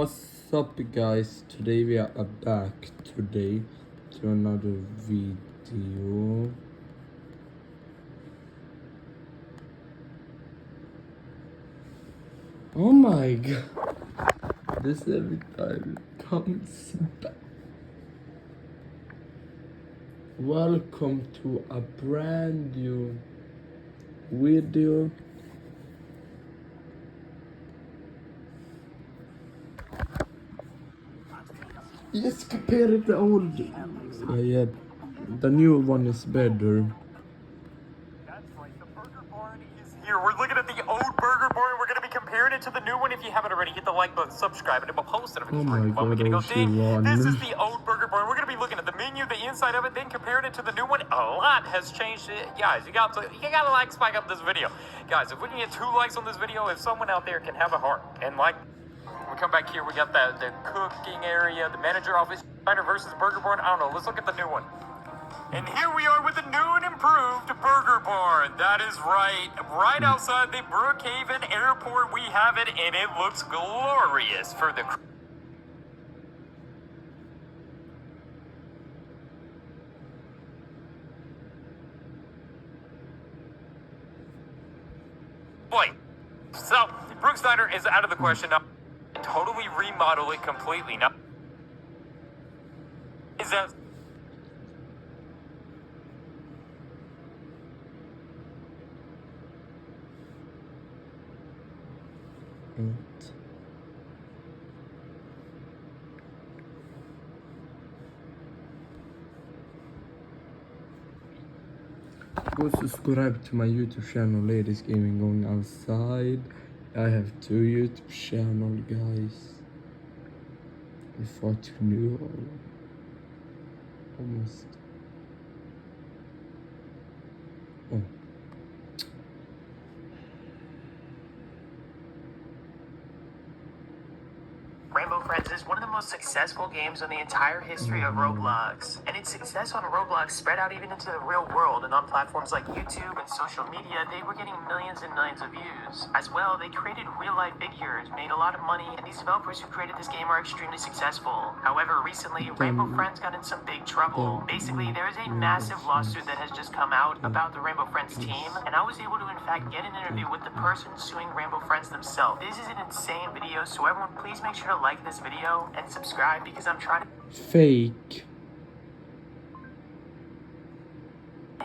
What's up guys, today we are back to another video. Oh my god, this every time comes back. Welcome to a brand new video. Let's compare it to the old. Yeah, the new one is better. That's right, the Burger Barn is here. We're looking at the old Burger Barn. We're going to be comparing it to the new one. If you haven't already, hit the like button, subscribe, and we'll post it. Oh my god, We're gonna go dig. Oshi-wan. This is the old Burger Barn. We're going to be looking at the menu, the inside of it, then comparing it to the new one. A lot has changed. Guys, you got to like spike up this video. Guys, if we can get 2 likes on this video, if someone out there can have a heart and like. We come back here, we got the cooking area, the manager office, Spider versus Burger Barn. I don't know, let's look at the new one. And here we are with the new and improved Burger Barn. That is right outside the Brookhaven Airport. We have it, and it looks glorious for the boy. So Brooks Diner is out of the question now. Totally remodel it completely now. Is that Go subscribe to my YouTube channel, Ladies Gaming Going Outside. I have 2 YouTube channels, guys. I thought you knew almost. Oh. Rainbow Friends is one of the most successful games in the entire history of Roblox. And its success on Roblox spread out even into the real world, and on platforms like YouTube and social media, they were getting millions and millions of views. As well, they created real-life figures, made a lot of money, and these developers who created this game are extremely successful. However, recently, Rainbow Friends got in some big trouble. Basically, there is a massive lawsuit that has just come out about the Rainbow Friends team, and I was able to, in fact, get an interview with the person suing Rainbow Friends themselves. This is an insane video, so everyone please make sure to like this video and subscribe because I'm trying to Fake.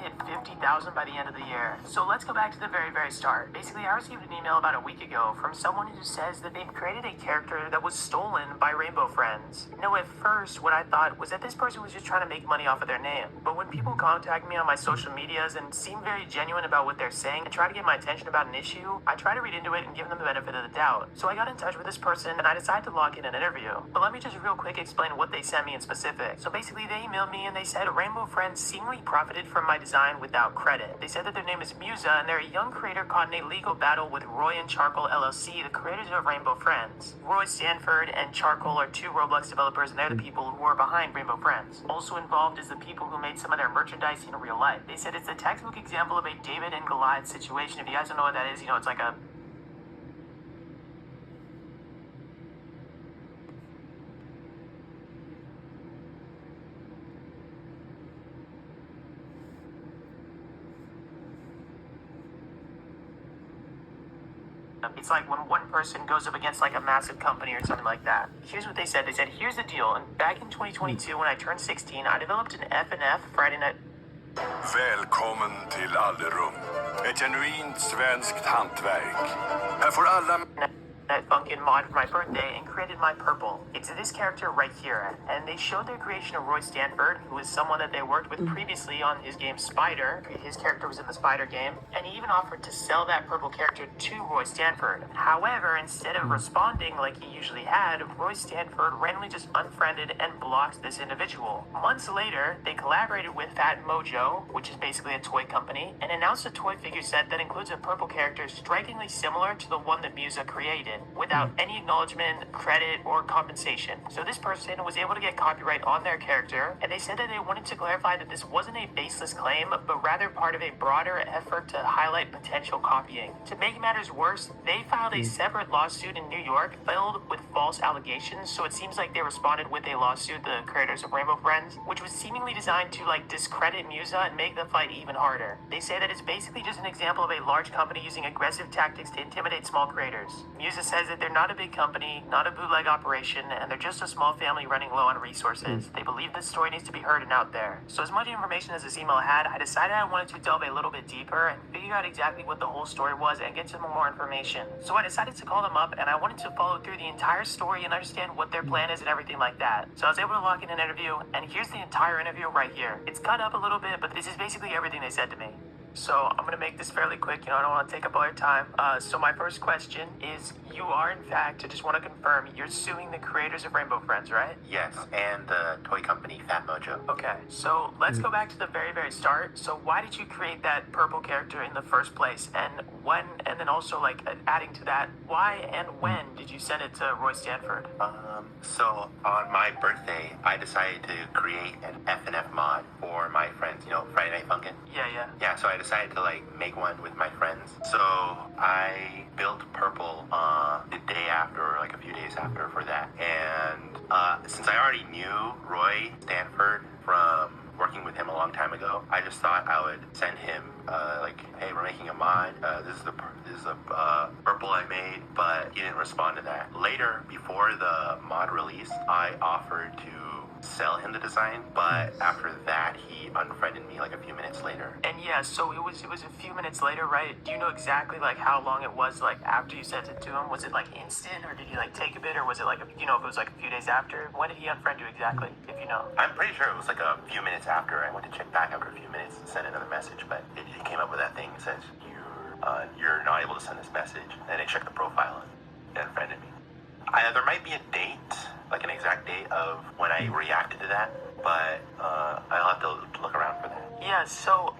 hit 50,000 by the end of the year. So let's go back to the very start. Basically, I received an email about a week ago from someone who says that they've created a character that was stolen by Rainbow Friends. Now, at first, what I thought was that this person was just trying to make money off of their name. But when people contact me on my social medias and seem very genuine about what they're saying and try to get my attention about an issue, I try to read into it and give them the benefit of the doubt. So I got in touch with this person and I decided to lock in an interview. But let me just real quick explain what they sent me in specific. So basically, they emailed me and they said Rainbow Friends seemingly profited from my design without credit. They said that their name is Musa and they're a young creator caught in a legal battle with Roy and Charcoal LLC, the creators of Rainbow Friends. Roy Stanford and Charcoal are 2 Roblox developers and they're the people who are behind Rainbow Friends. Also involved is the people who made some of their merchandise in real life. They said it's a textbook example of a David and Goliath situation. If you guys don't know what that is, it's like a it's like when one person goes up against like a massive company or something like that. Here's what they said. They said, here's the deal. And back in 2022, when I turned 16, I developed an FNF Friday Night. Välkommen till Allerum. Ett genuint svenskt hantverk. Här får alla... Funkin mod for my birthday and created my purple. It's this character right here, and they showed their creation of Roy Stanford, who is someone that they worked with previously on his game Spider. His character was in the Spider game, and he even offered to sell that purple character to Roy Stanford. However, instead of responding like he usually had, Roy Stanford randomly just unfriended and blocked this individual. Months later, they collaborated with Fat Mojo, which is basically a toy company, and announced a toy figure set that includes a purple character strikingly similar to the one that Musa created. created without any acknowledgement, credit, or compensation. So this person was able to get copyright on their character, and they said that they wanted to clarify that this wasn't a baseless claim, but rather part of a broader effort to highlight potential copying. To make matters worse, they filed a separate lawsuit in New York filled with false allegations, so it seems like they responded with a lawsuit, the creators of Rainbow Friends, which was seemingly designed to discredit Musa and make the fight even harder. They say that it's basically just an example of a large company using aggressive tactics to intimidate small creators. Musa says that they're not a big company, not a bootleg operation, and they're just a small family running low on resources. They believe this story needs to be heard and out there. So as much information as this email had, I decided I wanted to delve a little bit deeper and figure out exactly what the whole story was and get some more information. So I decided to call them up, and I wanted to follow through the entire story and understand what their plan is and everything like that. So I was able to lock in an interview, and here's the entire interview right here. It's cut up a little bit, but this is basically everything they said to me. So I'm gonna make this fairly quick. I don't want to take up all your time. So my first question is, you are in fact, I just want to confirm, you're suing the creators of Rainbow Friends, right? Yes, and the toy company Fat Mojo. Okay, so let's go back to the very, very start. So why did you create that purple character in the first place? And when, and then also adding to that, why and when did you send it to Roy Stanford? So on my birthday, I decided to create an FNF mod for my friends, Friday Night Funkin'. Yeah. Yeah, so I decided to make one with my friends. So I built Purple the day after, or a few days after for that. And since I already knew Roy Stanford from working with him a long time ago, I just thought I would send him hey, we're making a mod. This is the Purple I made, but he didn't respond to that. Later, before the mod release, I offered to sell him the design, but after that he unfriended me a few minutes later. And yeah, so it was a few minutes later, right? Do you know exactly how long it was after you sent it to him? Was it instant, or did you take a bit, or was it if it was a few days after? When did he unfriend you exactly, if you know? I'm pretty sure it was a few minutes after. I went to check back after a few minutes and sent another message, but it came up with that thing that says you're not able to send this message. And they checked the profile and unfriended me. There might be a date, an exact date of when I reacted to that, but I'll have to look around for that. Yeah, so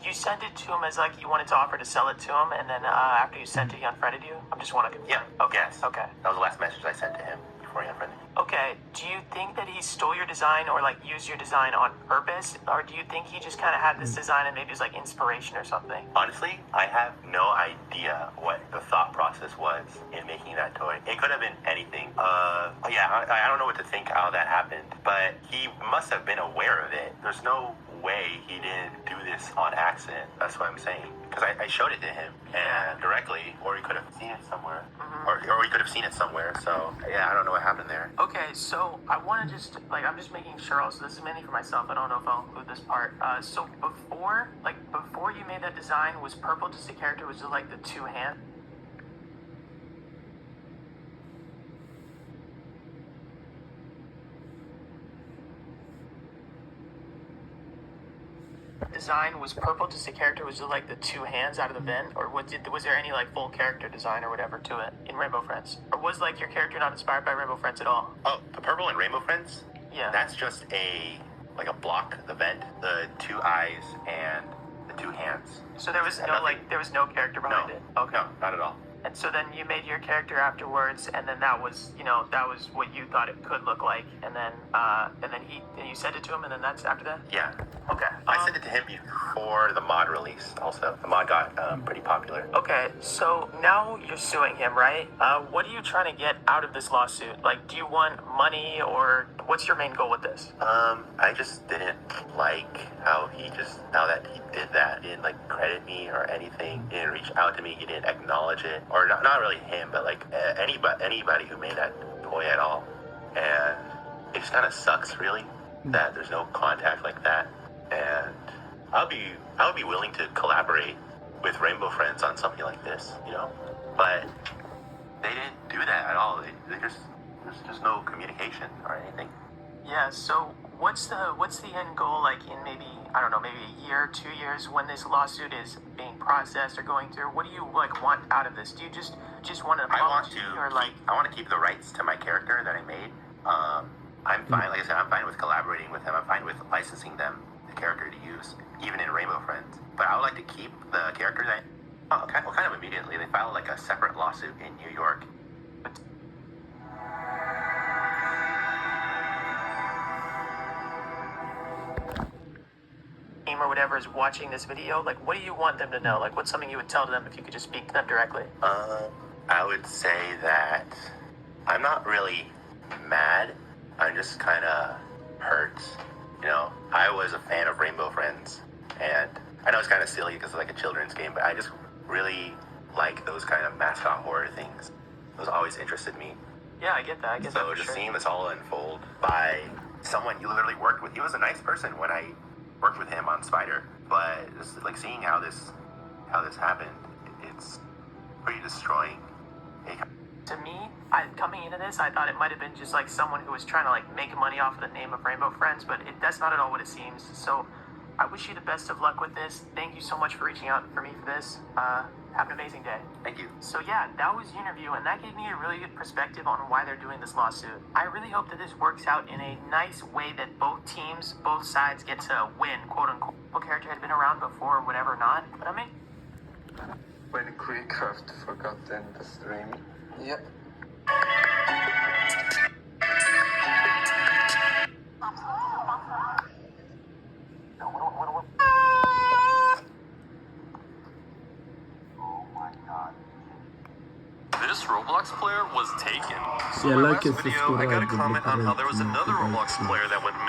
you sent it to him as you wanted to offer to sell it to him, and then after you sent it, he unfriended you? I just want to confirm. Yeah, Okay. yes. Okay. That was the last message I sent to him before he unfriended me. Okay, do you think that he stole your design or used your design on purpose? Or do you think he just kind of had this design and maybe it was inspiration or something? Honestly, I have no idea what the thought process was in making that toy. It could have been anything. I don't know what to think how that happened, but he must have been aware of it. There's no way he didn't do this on accident. That's what I'm saying. Because I showed it to him and directly, or he could have seen it somewhere, or he could have seen it somewhere. So yeah, I don't know what happened there. Okay, so I want to just I'm just making sure. Also, this is mainly for myself. I don't know if I'll include this part. So before you made that design, was Purple just a character? Was it the two hand? Design was Purple just a character? Was it the two hands out of the vent, or was there any full character design or whatever to it in Rainbow Friends, or was your character not inspired by Rainbow Friends at all? Oh, the Purple and Rainbow Friends? Yeah. That's just a block, the vent, the two eyes and the two hands. So there was no character behind it. Okay. No, not at all. And so then you made your character afterwards, and then that was what you thought it could look like, and then you sent it to him, and then that's after that. Yeah. Okay. I sent it to him before the mod release. Also, the mod got pretty popular. Okay, so now you're suing him, right? What are you trying to get out of this lawsuit? Do you want money, or what's your main goal with this? I just didn't like how now that he did that, he didn't credit me or anything. He didn't reach out to me. He didn't acknowledge it. Or not really him, but anybody who made that toy at all. And it just kind of sucks, really, that there's no contact like that. And I would be willing to collaborate with Rainbow Friends on something like this, But they didn't do that at all. There's just no communication or anything. Yeah. So what's the end goal? In maybe a year, 2 years, when this lawsuit is being processed or going through, what do you want out of this? Do you just want an apology, I want to keep the rights to my character that I made. I'm fine. Like I said, I'm fine with collaborating with them. I'm fine with licensing them the character to use, even in Rainbow Friends. But I would like to keep the character that kind of immediately. They filed a separate lawsuit in New York, or whatever is watching this video, like, what do you want them to know? Like, what's something you would tell to them if you could just speak to them directly? I would say that I'm not really mad. I'm just kind of hurt. You know, I was a fan of Rainbow Friends, and I know it's kind of silly because it's like a children's game, but I just really like those kind of mascot horror things. Those always interested me. Yeah, I get that. I get that. So for just sure. seeing this all unfold by someone you literally worked with. He was a nice person when I worked with him on Spider, but just like seeing how this happened, it's pretty destroying. To me, coming into this, I thought it might have been just like someone who was trying to like make money off of the name of Rainbow Friends, but that's not at all what it seems. So I wish you the best of luck with this. Thank you so much for reaching out for me for this. Have an amazing day. Thank you. So yeah, that was the interview, and that gave me a really good perspective on why they're doing this lawsuit. I really hope that this works out in a nice way, that both teams, both sides get to win, quote unquote. What character had been around before, whatever not. But I mean, when Craycraft forgot to end the stream. Yep. This Roblox player was taken. So Yeah, my like last and video, I got a subscribe. comment on how there was another Bye. Roblox player that went